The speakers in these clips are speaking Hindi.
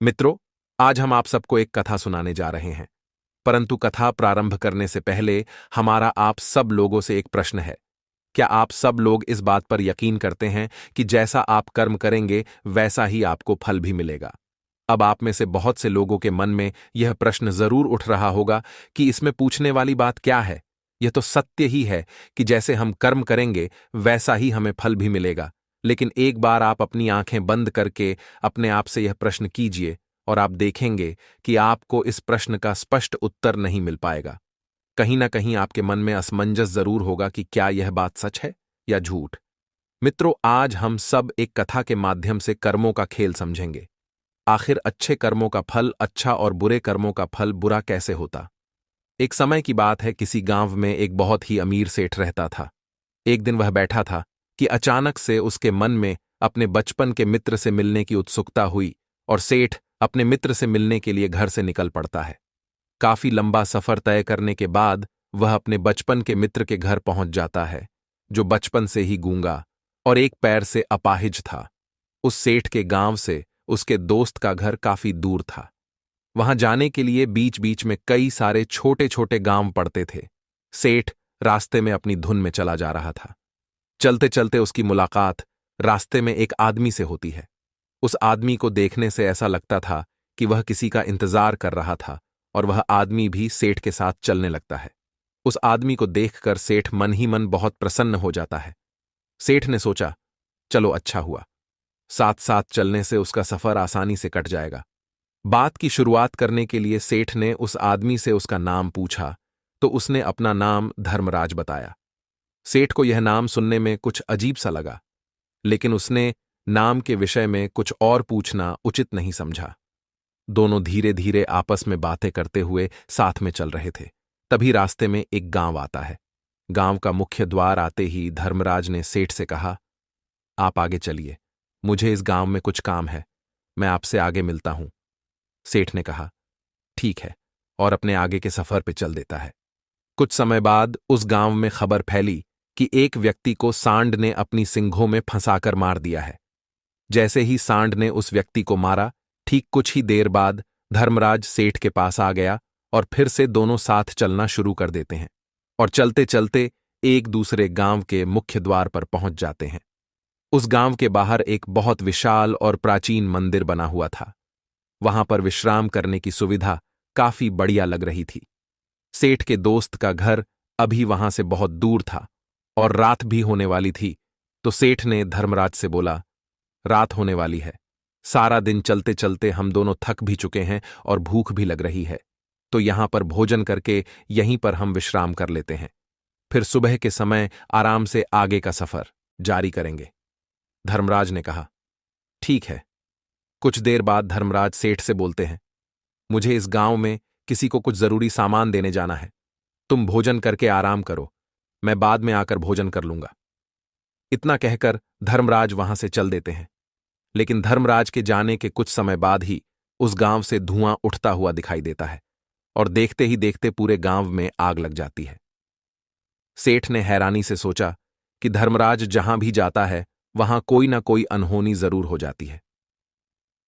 मित्रों, आज हम आप सबको एक कथा सुनाने जा रहे हैं। परंतु कथा प्रारंभ करने से पहले हमारा आप सब लोगों से एक प्रश्न है। क्या आप सब लोग इस बात पर यकीन करते हैं कि जैसा आप कर्म करेंगे वैसा ही आपको फल भी मिलेगा? अब आप में से बहुत से लोगों के मन में यह प्रश्न जरूर उठ रहा होगा कि इसमें पूछने वाली बात क्या है। यह तो सत्य ही है कि जैसे हम कर्म करेंगे वैसा ही हमें फल भी मिलेगा। लेकिन एक बार आप अपनी आंखें बंद करके अपने आप से यह प्रश्न कीजिए और आप देखेंगे कि आपको इस प्रश्न का स्पष्ट उत्तर नहीं मिल पाएगा। कहीं ना कहीं आपके मन में असमंजस जरूर होगा कि क्या यह बात सच है या झूठ। मित्रों, आज हम सब एक कथा के माध्यम से कर्मों का खेल समझेंगे। आखिर अच्छे कर्मों का फल अच्छा और बुरे कर्मों का फल बुरा कैसे होता। एक समय की बात है, किसी गांव में एक बहुत ही अमीर सेठ रहता था। एक दिन वह बैठा था कि अचानक से उसके मन में अपने बचपन के मित्र से मिलने की उत्सुकता हुई और सेठ अपने मित्र से मिलने के लिए घर से निकल पड़ता है। काफी लंबा सफर तय करने के बाद वह अपने बचपन के मित्र के घर पहुंच जाता है, जो बचपन से ही गूंगा और एक पैर से अपाहिज था। उस सेठ के गांव से उसके दोस्त का घर काफी दूर था। वहां जाने के लिए बीच बीच में कई सारे छोटे छोटे गांव पड़ते थे। सेठ रास्ते में अपनी धुन में चला जा रहा था। चलते चलते उसकी मुलाकात रास्ते में एक आदमी से होती है। उस आदमी को देखने से ऐसा लगता था कि वह किसी का इंतजार कर रहा था और वह आदमी भी सेठ के साथ चलने लगता है। उस आदमी को देखकर सेठ मन ही मन बहुत प्रसन्न हो जाता है। सेठ ने सोचा, चलो अच्छा हुआ, साथ साथ चलने से उसका सफर आसानी से कट जाएगा। बात की शुरुआत करने के लिए सेठ ने उस आदमी से उसका नाम पूछा तो उसने अपना नाम धर्मराज बताया। सेठ को यह नाम सुनने में कुछ अजीब सा लगा, लेकिन उसने नाम के विषय में कुछ और पूछना उचित नहीं समझा। दोनों धीरे धीरे आपस में बातें करते हुए साथ में चल रहे थे। तभी रास्ते में एक गांव आता है। गांव का मुख्य द्वार आते ही धर्मराज ने सेठ से कहा, आप आगे चलिए, मुझे इस गांव में कुछ काम है, मैं आपसे आगे मिलता हूं। सेठ ने कहा, ठीक है, और अपने आगे के सफर पे चल देता है। कुछ समय बाद उस गांव में खबर फैली कि एक व्यक्ति को सांड ने अपनी सिंघों में फंसाकर मार दिया है। जैसे ही सांड ने उस व्यक्ति को मारा, ठीक कुछ ही देर बाद धर्मराज सेठ के पास आ गया और फिर से दोनों साथ चलना शुरू कर देते हैं और चलते चलते एक दूसरे गांव के मुख्य द्वार पर पहुंच जाते हैं। उस गांव के बाहर एक बहुत विशाल और प्राचीन मंदिर बना हुआ था। वहां पर विश्राम करने की सुविधा काफी बढ़िया लग रही थी। सेठ के दोस्त का घर अभी वहां से बहुत दूर था और रात भी होने वाली थी, तो सेठ ने धर्मराज से बोला, रात होने वाली है, सारा दिन चलते चलते हम दोनों थक भी चुके हैं और भूख भी लग रही है, तो यहां पर भोजन करके यहीं पर हम विश्राम कर लेते हैं, फिर सुबह के समय आराम से आगे का सफर जारी करेंगे। धर्मराज ने कहा, ठीक है। कुछ देर बाद धर्मराज सेठ से बोलते हैं, मुझे इस गांव में किसी को कुछ जरूरी सामान देने जाना है, तुम भोजन करके आराम करो, मैं बाद में आकर भोजन कर लूंगा। इतना कहकर धर्मराज वहां से चल देते हैं। लेकिन धर्मराज के जाने के कुछ समय बाद ही उस गांव से धुआं उठता हुआ दिखाई देता है और देखते ही देखते पूरे गांव में आग लग जाती है। सेठ ने हैरानी से सोचा कि धर्मराज जहां भी जाता है वहां कोई ना कोई अनहोनी जरूर हो जाती है,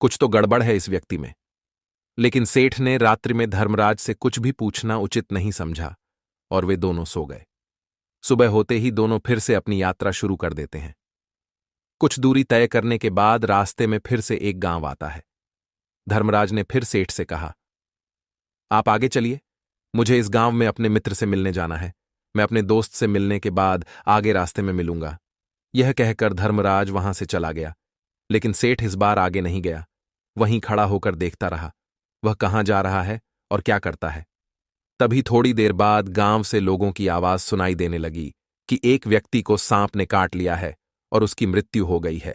कुछ तो गड़बड़ है इस व्यक्ति में। लेकिन सेठ ने रात्रि में धर्मराज से कुछ भी पूछना उचित नहीं समझा और वे दोनों सो गए। सुबह होते ही दोनों फिर से अपनी यात्रा शुरू कर देते हैं। कुछ दूरी तय करने के बाद रास्ते में फिर से एक गांव आता है। धर्मराज ने फिर सेठ से कहा, आप आगे चलिए, मुझे इस गांव में अपने मित्र से मिलने जाना है, मैं अपने दोस्त से मिलने के बाद आगे रास्ते में मिलूंगा। यह कहकर धर्मराज वहां से चला गया। लेकिन सेठ इस बार आगे नहीं गया, वहीं खड़ा होकर देखता रहा वह कहां जा रहा है और क्या करता है। तभी थोड़ी देर बाद गांव से लोगों की आवाज सुनाई देने लगी कि एक व्यक्ति को सांप ने काट लिया है और उसकी मृत्यु हो गई है।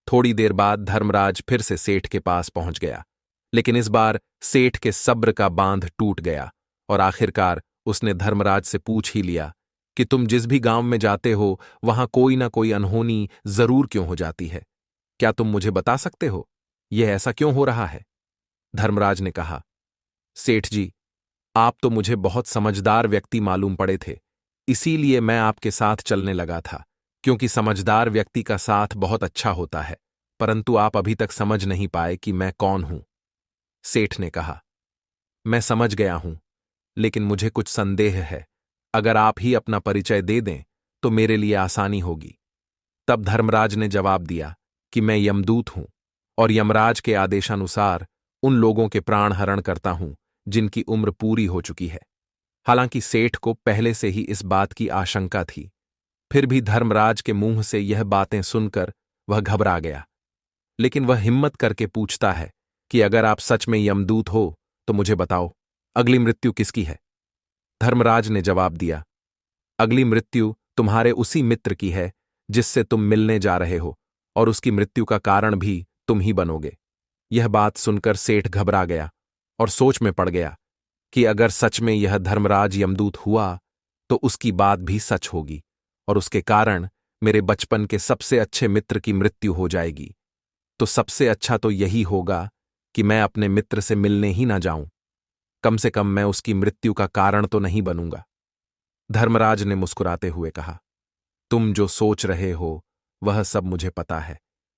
थोड़ी देर बाद धर्मराज फिर से सेठ के पास पहुंच गया, लेकिन इस बार सेठ के सब्र का बांध टूट गया और आखिरकार उसने धर्मराज से पूछ ही लिया कि तुम जिस भी गांव में जाते हो वहां कोई ना कोई अनहोनी जरूर क्यों हो जाती है, क्या तुम मुझे बता सकते हो यह ऐसा क्यों हो रहा है। धर्मराज ने कहा, सेठ जी, आप तो मुझे बहुत समझदार व्यक्ति मालूम पड़े थे, इसीलिए मैं आपके साथ चलने लगा था, क्योंकि समझदार व्यक्ति का साथ बहुत अच्छा होता है, परंतु आप अभी तक समझ नहीं पाए कि मैं कौन हूं। सेठ ने कहा, मैं समझ गया हूं, लेकिन मुझे कुछ संदेह है। अगर आप ही अपना परिचय दे दें तो मेरे लिए आसानी होगी। तब धर्मराज ने जवाब दिया कि मैं यमदूत हूं और यमराज के आदेशानुसार उन लोगों के प्राण हरण करता हूं जिनकी उम्र पूरी हो चुकी है। हालांकि सेठ को पहले से ही इस बात की आशंका थी, फिर भी धर्मराज के मुंह से यह बातें सुनकर वह घबरा गया। लेकिन वह हिम्मत करके पूछता है कि अगर आप सच में यमदूत हो तो मुझे बताओ, अगली मृत्यु किसकी है? धर्मराज ने जवाब दिया, अगली मृत्यु तुम्हारे उसी मित्र की है जिससे तुम मिलने जा रहे हो, और उसकी मृत्यु का कारण भी तुम ही बनोगे। यह बात सुनकर सेठ घबरा गया और सोच में पड़ गया कि अगर सच में यह धर्मराज यमदूत हुआ तो उसकी बात भी सच होगी और उसके कारण मेरे बचपन के सबसे अच्छे मित्र की मृत्यु हो जाएगी। तो सबसे अच्छा तो यही होगा कि मैं अपने मित्र से मिलने ही ना जाऊं। कम से कम मैं उसकी मृत्यु का कारण तो नहीं बनूंगा। धर्मराज ने मुस्कुराते हुए कहा, तुम जो सोच रहे हो वह सब मुझे पता है,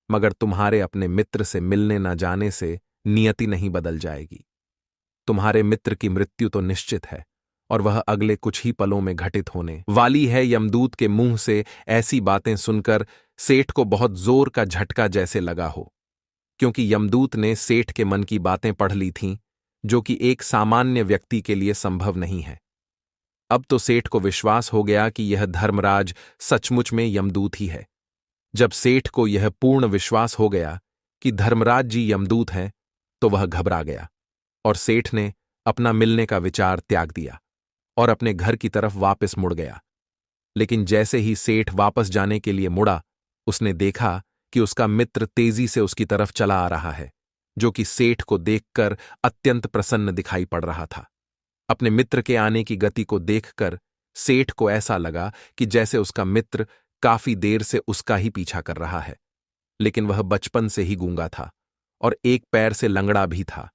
मगर तुम्हारे अपने मित्र से मिलने न जाने से नियति नहीं बदल जाएगी। तुम्हारे मित्र की मृत्यु तो निश्चित है और वह अगले कुछ ही पलों में घटित होने वाली है। यमदूत के मुंह से ऐसी बातें सुनकर सेठ को बहुत जोर का झटका जैसे लगा हो, क्योंकि यमदूत ने सेठ के मन की बातें पढ़ ली थीं, जो कि एक सामान्य व्यक्ति के लिए संभव नहीं है। अब तो सेठ को विश्वास हो गया कि यह धर्मराज सचमुच में यमदूत ही है। जब सेठ को यह पूर्ण विश्वास हो गया कि धर्मराज जी यमदूत हैं, तो वह घबरा गया और सेठ ने अपना मिलने का विचार त्याग दिया और अपने घर की तरफ वापस मुड़ गया। लेकिन जैसे ही सेठ वापस जाने के लिए मुड़ा, उसने देखा कि उसका मित्र तेजी से उसकी तरफ चला आ रहा है, जो कि सेठ को देखकर अत्यंत प्रसन्न दिखाई पड़ रहा था। अपने मित्र के आने की गति को देखकर सेठ को ऐसा लगा कि जैसे उसका मित्र काफी देर से उसका ही पीछा कर रहा है। लेकिन वह बचपन से ही गूंगा था और एक पैर से लंगड़ा भी था,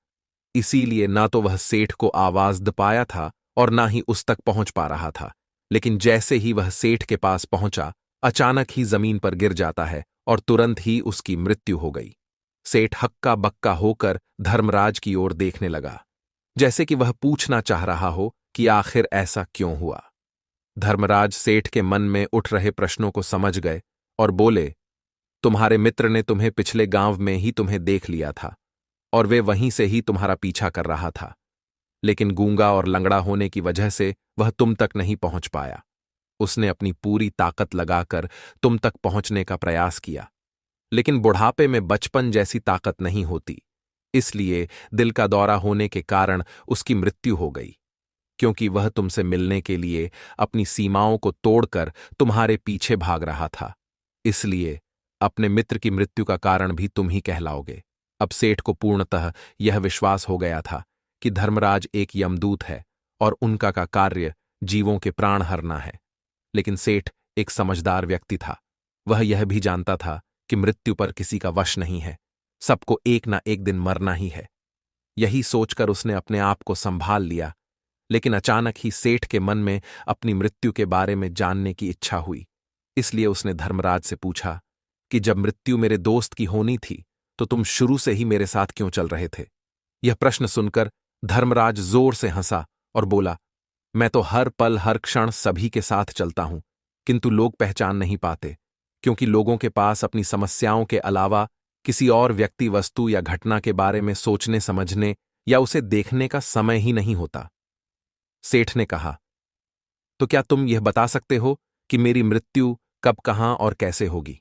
इसीलिए ना तो वह सेठ को आवाज दे पाया था और ना ही उस तक पहुंच पा रहा था। लेकिन जैसे ही वह सेठ के पास पहुंचा, अचानक ही जमीन पर गिर जाता है और तुरंत ही उसकी मृत्यु हो गई। सेठ हक्का बक्का होकर धर्मराज की ओर देखने लगा, जैसे कि वह पूछना चाह रहा हो कि आखिर ऐसा क्यों हुआ। धर्मराज सेठ के मन में उठ रहे प्रश्नों को समझ गए और बोले, तुम्हारे मित्र ने तुम्हें पिछले गांव में ही तुम्हें देख लिया था और वे वहीं से ही तुम्हारा पीछा कर रहा था, लेकिन गूंगा और लंगड़ा होने की वजह से वह तुम तक नहीं पहुंच पाया। उसने अपनी पूरी ताकत लगाकर तुम तक पहुंचने का प्रयास किया, लेकिन बुढ़ापे में बचपन जैसी ताकत नहीं होती, इसलिए दिल का दौरा होने के कारण उसकी मृत्यु हो गई। क्योंकि वह तुमसे मिलने के लिए अपनी सीमाओं को तोड़कर तुम्हारे पीछे भाग रहा था, इसलिए अपने मित्र की मृत्यु का कारण भी तुम ही कहलाओगे। अब सेठ को पूर्णतः यह विश्वास हो गया था कि धर्मराज एक यमदूत है और उनका का कार्य जीवों के प्राण हरना है। लेकिन सेठ एक समझदार व्यक्ति था। वह यह भी जानता था कि मृत्यु पर किसी का वश नहीं है, सबको एक ना एक दिन मरना ही है। यही सोचकर उसने अपने आप को संभाल लिया। लेकिन अचानक ही सेठ के मन में अपनी मृत्यु के बारे में जानने की इच्छा हुई, इसलिए उसने धर्मराज से पूछा कि जब मृत्यु मेरे दोस्त की होनी थी तो तुम शुरू से ही मेरे साथ क्यों चल रहे थे? यह प्रश्न सुनकर धर्मराज जोर से हंसा और बोला, मैं तो हर पल हर क्षण सभी के साथ चलता हूं, किंतु लोग पहचान नहीं पाते, क्योंकि लोगों के पास अपनी समस्याओं के अलावा किसी और व्यक्ति, वस्तु या घटना के बारे में सोचने समझने या उसे देखने का समय ही नहीं होता। सेठ ने कहा, तो क्या तुम यह बता सकते हो कि मेरी मृत्यु कब, कहां और कैसे होगी?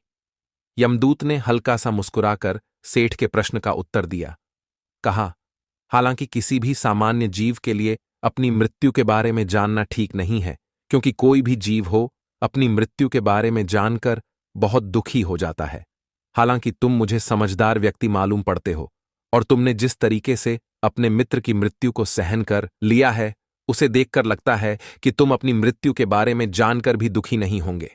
यमदूत ने हल्का सा मुस्कुराकर सेठ के प्रश्न का उत्तर दिया। कहा, हालांकि किसी भी सामान्य जीव के लिए अपनी मृत्यु के बारे में जानना ठीक नहीं है, क्योंकि कोई भी जीव हो अपनी मृत्यु के बारे में जानकर बहुत दुखी हो जाता है। हालांकि तुम मुझे समझदार व्यक्ति मालूम पड़ते हो और तुमने जिस तरीके से अपने मित्र की मृत्यु को सहन कर लिया है, उसे देखकर लगता है कि तुम अपनी मृत्यु के बारे में जानकर भी दुखी नहीं होंगे।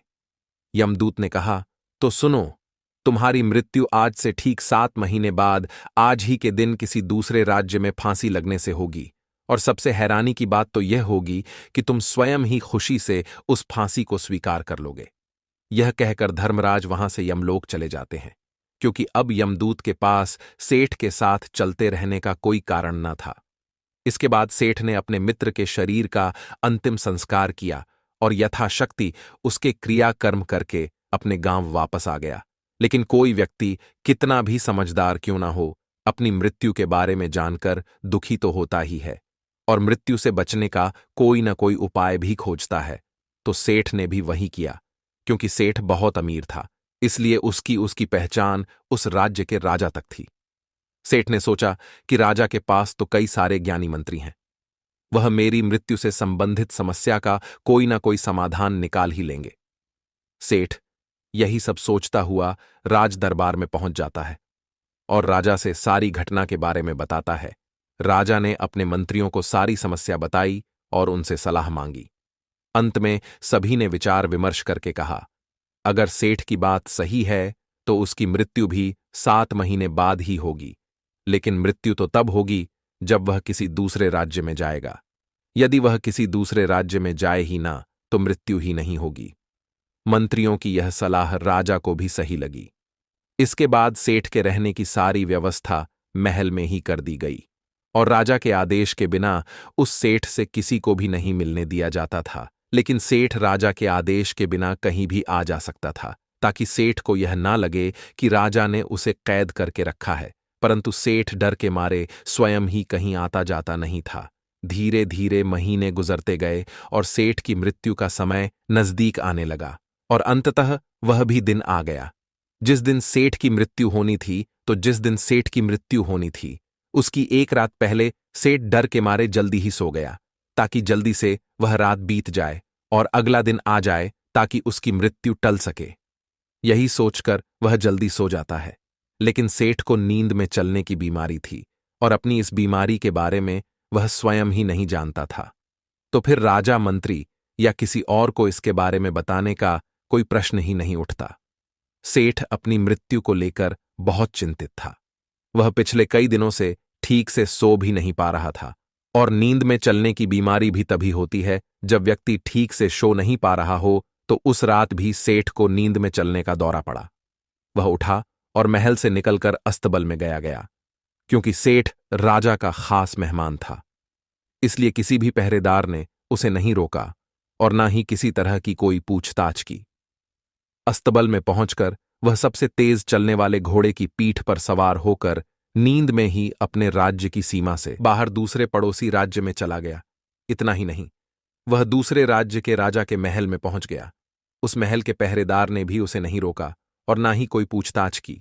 यमदूत ने कहा, तो सुनो, तुम्हारी मृत्यु आज से ठीक 7 महीने बाद आज ही के दिन किसी दूसरे राज्य में फांसी लगने से होगी, और सबसे हैरानी की बात तो यह होगी कि तुम स्वयं ही खुशी से उस फांसी को स्वीकार कर लोगे। यह कहकर धर्मराज वहां से यमलोक चले जाते हैं। क्योंकि अब यमदूत के पास सेठ के साथ चलते रहने का कोई कारण न था। इसके बाद सेठ ने अपने मित्र के शरीर का अंतिम संस्कार किया और यथाशक्ति उसके क्रियाकर्म करके अपने गांव वापस आ गया। लेकिन कोई व्यक्ति कितना भी समझदार क्यों ना हो, अपनी मृत्यु के बारे में जानकर दुखी तो होता ही है और मृत्यु से बचने का कोई न कोई उपाय भी खोजता है। तो सेठ ने भी वही किया। क्योंकि सेठ बहुत अमीर था, इसलिए उसकी पहचान उस राज्य के राजा तक थी। सेठ ने सोचा कि राजा के पास तो कई सारे ज्ञानी मंत्री हैं, वह मेरी मृत्यु से संबंधित समस्या का कोई ना कोई समाधान निकाल ही लेंगे। सेठ यही सब सोचता हुआ राज दरबार में पहुंच जाता है और राजा से सारी घटना के बारे में बताता है। राजा ने अपने मंत्रियों को सारी समस्या बताई और उनसे सलाह मांगी। अंत में सभी ने विचार विमर्श करके कहा, अगर सेठ की बात सही है तो उसकी मृत्यु भी 7 महीने बाद ही होगी, लेकिन मृत्यु तो तब होगी जब वह किसी दूसरे राज्य में जाएगा। यदि वह किसी दूसरे राज्य में जाए ही ना तो मृत्यु ही नहीं होगी। मंत्रियों की यह सलाह राजा को भी सही लगी। इसके बाद सेठ के रहने की सारी व्यवस्था महल में ही कर दी गई और राजा के आदेश के बिना उस सेठ से किसी को भी नहीं मिलने दिया जाता था। लेकिन सेठ राजा के आदेश के बिना कहीं भी आ जा सकता था, ताकि सेठ को यह ना लगे कि राजा ने उसे कैद करके रखा है। परंतु सेठ डर के मारे स्वयं ही कहीं आता जाता नहीं था। धीरे धीरे महीने गुजरते गए और सेठ की मृत्यु का समय नजदीक आने लगा और अंततः वह भी दिन आ गया जिस दिन सेठ की मृत्यु होनी थी। तो जिस दिन सेठ की मृत्यु होनी थी उसकी एक रात पहले सेठ डर के मारे जल्दी ही सो गया, ताकि जल्दी से वह रात बीत जाए और अगला दिन आ जाए, ताकि उसकी मृत्यु टल सके। यही सोचकर वह जल्दी सो जाता है। लेकिन सेठ को नींद में चलने की बीमारी थी और अपनी इस बीमारी के बारे में वह स्वयं ही नहीं जानता था। तो फिर राजा, मंत्री या किसी और को इसके बारे में बताने का कोई प्रश्न ही नहीं उठता। सेठ अपनी मृत्यु को लेकर बहुत चिंतित था। वह पिछले कई दिनों से ठीक से सो भी नहीं पा रहा था और नींद में चलने की बीमारी भी तभी होती है जब व्यक्ति ठीक से सो नहीं पा रहा हो। तो उस रात भी सेठ को नींद में चलने का दौरा पड़ा। वह उठा और महल से निकलकर अस्तबल में गया। क्योंकि सेठ राजा का खास मेहमान था, इसलिए किसी भी पहरेदार ने उसे नहीं रोका और ना ही किसी तरह की कोई पूछताछ की। अस्तबल में पहुंचकर वह सबसे तेज चलने वाले घोड़े की पीठ पर सवार होकर नींद में ही अपने राज्य की सीमा से बाहर दूसरे पड़ोसी राज्य में चला गया। इतना ही नहीं, वह दूसरे राज्य के राजा के महल में पहुंच गया। उस महल के पहरेदार ने भी उसे नहीं रोका और ना ही कोई पूछताछ की।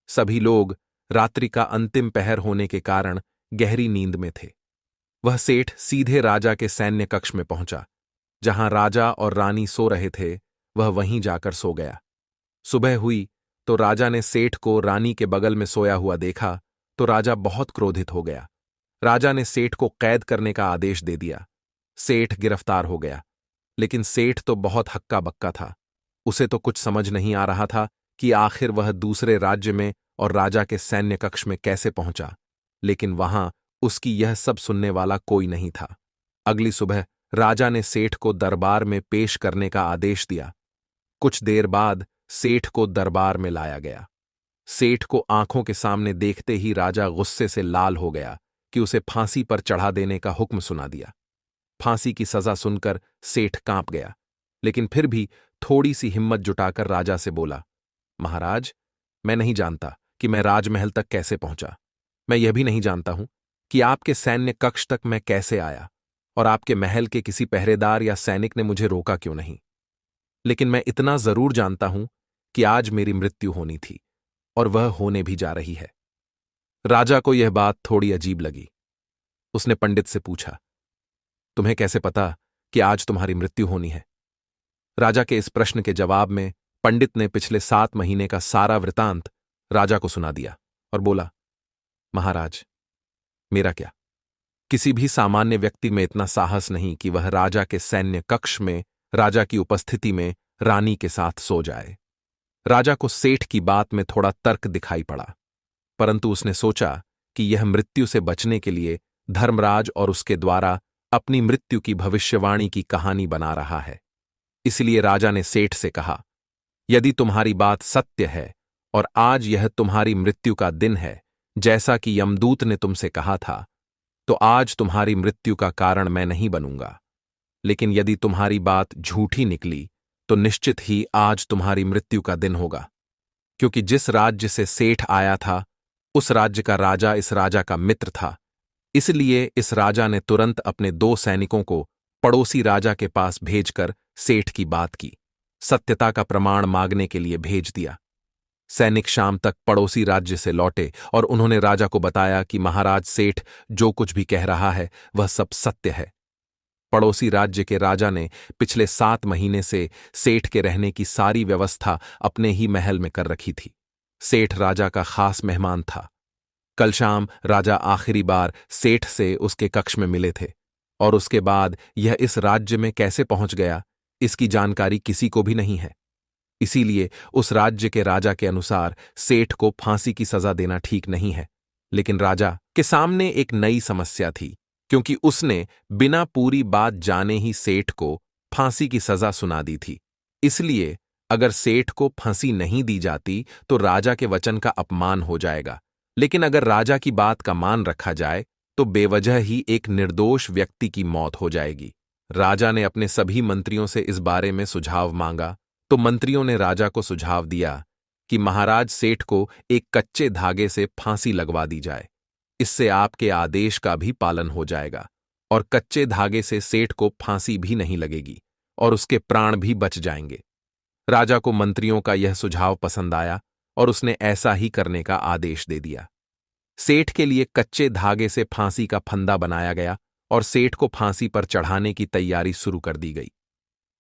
सभी लोग रात्रि का अंतिम पहर होने के कारण गहरी नींद में थे। वह सेठ सीधे राजा के सैन्य कक्ष में पहुंचा। जहां राजा और रानी सो रहे थे, वह वहीं जाकर सो गया। सुबह हुई तो राजा ने सेठ को रानी के बगल में सोया हुआ देखा तो राजा बहुत क्रोधित हो गया। राजा ने सेठ को कैद करने का आदेश दे दिया। सेठ गिरफ्तार हो गया। लेकिन सेठ तो बहुत हक्का बक्का था। उसे तो कुछ समझ नहीं आ रहा था कि आखिर वह दूसरे राज्य में और राजा के सैन्य कक्ष में कैसे पहुंचा। लेकिन वहां उसकी यह सब सुनने वाला कोई नहीं था। अगली सुबह राजा ने सेठ को दरबार में पेश करने का आदेश दिया। कुछ देर बाद सेठ को दरबार में लाया गया। सेठ को आंखों के सामने देखते ही राजा गुस्से से लाल हो गया कि उसे फांसी पर चढ़ा देने का हुक्म सुना दिया। फांसी की सजा सुनकर सेठ कांप गया, लेकिन फिर भी थोड़ी सी हिम्मत जुटाकर राजा से बोला, महाराज, मैं नहीं जानता कि मैं राजमहल तक कैसे पहुंचा। मैं यह भी नहीं जानता हूं कि आपके सैन्य कक्ष तक मैं कैसे आया और आपके महल के किसी पहरेदार या सैनिक ने मुझे रोका क्यों नहीं। लेकिन मैं इतना जरूर जानता हूं कि आज मेरी मृत्यु होनी थी और वह होने भी जा रही है। राजा को यह बात थोड़ी अजीब लगी। उसने पंडित से पूछा, तुम्हें कैसे पता कि आज तुम्हारी मृत्यु होनी है? राजा के इस प्रश्न के जवाब में पंडित ने पिछले 7 महीने का सारा वृतांत राजा को सुना दिया और बोला, महाराज, मेरा क्या, किसी भी सामान्य व्यक्ति में इतना साहस नहीं कि वह राजा के सैन्य कक्ष में राजा की उपस्थिति में रानी के साथ सो जाए। राजा को सेठ की बात में थोड़ा तर्क दिखाई पड़ा, परंतु उसने सोचा कि यह मृत्यु से बचने के लिए धर्मराज और उसके द्वारा अपनी मृत्यु की भविष्यवाणी की कहानी बना रहा है। इसलिए राजा ने सेठ से कहा, यदि तुम्हारी बात सत्य है और आज यह तुम्हारी मृत्यु का दिन है, जैसा कि यमदूत ने तुमसे कहा था। तो आज तुम्हारी मृत्यु का कारण मैं नहीं बनूंगा। लेकिन यदि तुम्हारी बात झूठी निकली तो निश्चित ही आज तुम्हारी मृत्यु का दिन होगा, क्योंकि जिस राज्य से सेठ आया था उस राज्य का राजा इस राजा का मित्र था। इसलिए इस राजा ने तुरंत अपने 2 सैनिकों को पड़ोसी राजा के पास भेजकर सेठ की बात की, सत्यता का प्रमाण मांगने के लिए भेज दिया। सैनिक शाम तक पड़ोसी राज्य से लौटे और उन्होंने राजा को बताया कि महाराज सेठ जो कुछ भी कह रहा है वह सब सत्य है। पड़ोसी राज्य के राजा ने पिछले 7 महीने से सेठ के रहने की सारी व्यवस्था अपने ही महल में कर रखी थी। सेठ राजा का खास मेहमान था। कल शाम राजा आखिरी बार सेठ से उसके कक्ष में मिले थे, और उसके बाद यह इस राज्य में कैसे पहुंच गया इसकी जानकारी किसी को भी नहीं है। इसीलिए उस राज्य के राजा के अनुसार सेठ को फांसी की सजा देना ठीक नहीं है। लेकिन राजा के सामने एक नई समस्या थी, क्योंकि उसने बिना पूरी बात जाने ही सेठ को फांसी की सजा सुना दी थी। इसलिए अगर सेठ को फांसी नहीं दी जाती तो राजा के वचन का अपमान हो जाएगा, लेकिन अगर राजा की बात का मान रखा जाए तो बेवजह ही एक निर्दोष व्यक्ति की मौत हो जाएगी। राजा ने अपने सभी मंत्रियों से इस बारे में सुझाव मांगा, तो मंत्रियों ने राजा को सुझाव दिया कि महाराज सेठ को एक कच्चे धागे से फांसी लगवा दी जाए। इससे आपके आदेश का भी पालन हो जाएगा और कच्चे धागे से सेठ को फांसी भी नहीं लगेगी और उसके प्राण भी बच जाएंगे। राजा को मंत्रियों का यह सुझाव पसंद आया और उसने ऐसा ही करने का आदेश दे दिया। सेठ के लिए कच्चे धागे से फांसी का फंदा बनाया गया और सेठ को फांसी पर चढ़ाने की तैयारी शुरू कर दी गई।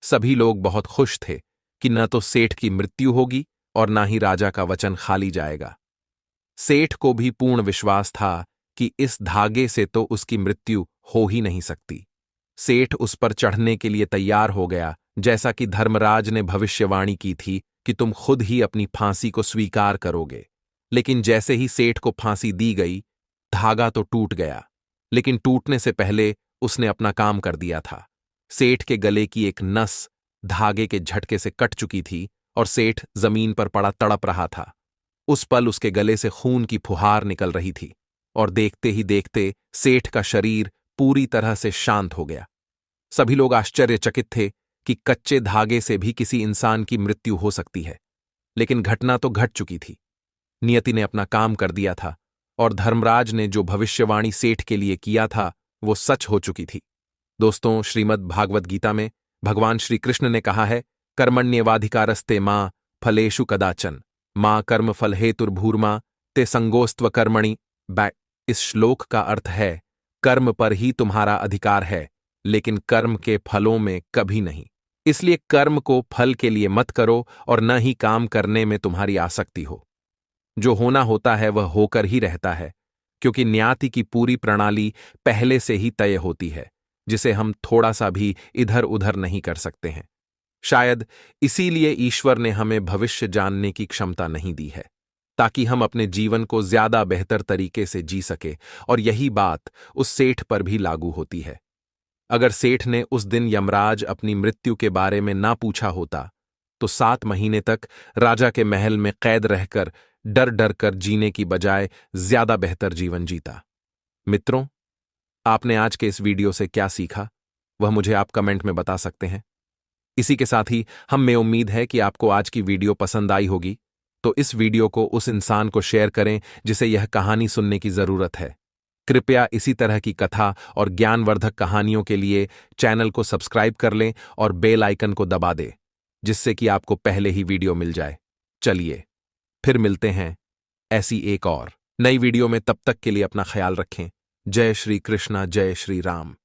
सभी लोग बहुत खुश थे कि न तो सेठ की मृत्यु होगी और न ही राजा का वचन खाली जाएगा। सेठ को भी पूर्ण विश्वास था कि इस धागे से तो उसकी मृत्यु हो ही नहीं सकती। सेठ उस पर चढ़ने के लिए तैयार हो गया, जैसा कि धर्मराज ने भविष्यवाणी की थी कि तुम खुद ही अपनी फांसी को स्वीकार करोगे। लेकिन जैसे ही सेठ को फांसी दी गई, धागा तो टूट गया, लेकिन टूटने से पहले उसने अपना काम कर दिया था। सेठ के गले की एक नस धागे के झटके से कट चुकी थी और सेठ जमीन पर पड़ा तड़प रहा था। उस पल उसके गले से खून की फुहार निकल रही थी और देखते ही देखते सेठ का शरीर पूरी तरह से शांत हो गया। सभी लोग आश्चर्यचकित थे कि कच्चे धागे से भी किसी इंसान की मृत्यु हो सकती है, लेकिन घटना तो घट चुकी थी। नियति ने अपना काम कर दिया था और धर्मराज ने जो भविष्यवाणी सेठ के लिए किया था वो सच हो चुकी थी। दोस्तों, श्रीमद् भागवत गीता में भगवान श्री कृष्ण ने कहा है, कर्मण्येवाधिकारस्ते मां फलेषु कदाचन मां कर्म फल हेतुर्भूर्मा ते संगोस्त्व कर्मणि। इस श्लोक का अर्थ है, कर्म पर ही तुम्हारा अधिकार है, लेकिन कर्म के फलों में कभी नहीं। इसलिए कर्म को फल के लिए मत करो और न ही काम करने में तुम्हारी आसक्ति हो। जो होना होता है वह होकर ही रहता है, क्योंकि न्याति की पूरी प्रणाली पहले से ही तय होती है, जिसे हम थोड़ा सा भी इधर उधर नहीं कर सकते हैं। शायद इसीलिए ईश्वर ने हमें भविष्य जानने की क्षमता नहीं दी है, ताकि हम अपने जीवन को ज्यादा बेहतर तरीके से जी सके। और यही बात उस सेठ पर भी लागू होती है। अगर सेठ ने उस दिन यमराज अपनी मृत्यु के बारे में ना पूछा होता तो 7 महीने तक राजा के महल में कैद रहकर डर डर कर जीने की बजाय ज्यादा बेहतर जीवन जीता। मित्रों, आपने आज के इस वीडियो से क्या सीखा वह मुझे आप कमेंट में बता सकते हैं। इसी के साथ ही हमें उम्मीद है कि आपको आज की वीडियो पसंद आई होगी, तो इस वीडियो को उस इंसान को शेयर करें जिसे यह कहानी सुनने की जरूरत है। कृपया इसी तरह की कथा और ज्ञानवर्धक कहानियों के लिए चैनल को सब्सक्राइब कर लें और बेल आइकन को दबा दें, जिससे कि आपको पहले ही वीडियो मिल जाए। चलिए फिर मिलते हैं ऐसी एक और नई वीडियो में। तब तक के लिए अपना ख्याल रखें। जय श्री कृष्णा, जय श्री राम।